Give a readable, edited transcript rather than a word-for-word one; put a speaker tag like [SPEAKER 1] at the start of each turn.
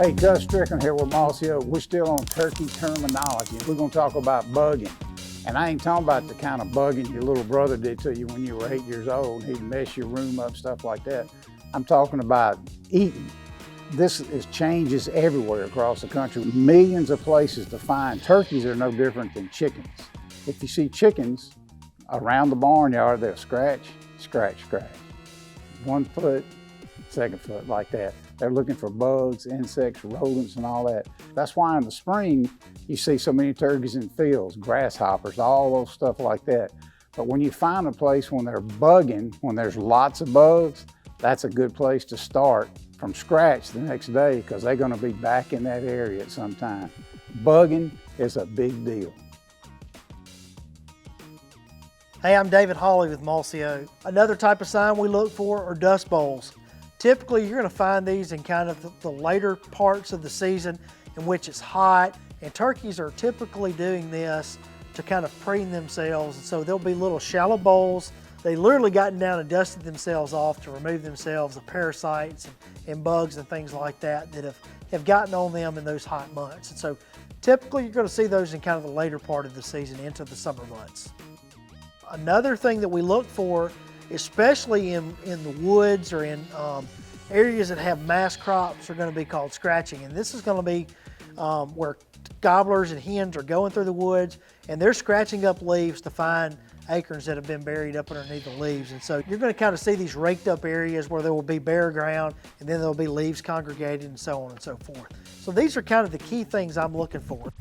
[SPEAKER 1] Hey, Gus Strickland here with Mossy Oak. We're still on turkey terminology. We're going to talk about bugging. And I ain't talking about the kind of bugging your little brother did to you when you were 8 years old. He'd mess your room up, stuff like that. I'm talking about eating. This changes everywhere across the country. Millions of places to find. Turkeys are no different than chickens. If you see chickens around the barnyard, they'll scratch, scratch, scratch. 1 foot, 2nd foot, like that. They're looking for bugs, insects, rodents, and all that. That's why in the spring, you see so many turkeys in fields, grasshoppers, all those stuff like that. But when you find a place when they're bugging, when there's lots of bugs, that's a good place to start from scratch the next day, because they're gonna be back in that area at some time. Bugging is a big deal.
[SPEAKER 2] Hey, I'm David Hawley with Mossy Oak. Another type of sign we look for are dust bowls. Typically, you're gonna find these in kind of the later parts of the season in which it's hot, and turkeys are typically doing this to kind of preen themselves. And so there'll be little shallow bowls. They literally gotten down and dusted themselves off to remove themselves of parasites and bugs and things like that that have gotten on them in those hot months. And so typically you're gonna see those in kind of the later part of the season into the summer months. Another thing that we look for, especially in the woods or in areas that have mass crops, are going to be called scratching. And this is going to be where gobblers and hens are going through the woods and they're scratching up leaves to find acorns that have been buried up underneath the leaves. And so you're going to kind of see these raked up areas where there will be bare ground and then there'll be leaves congregated and so on and so forth. So these are kind of the key things I'm looking for.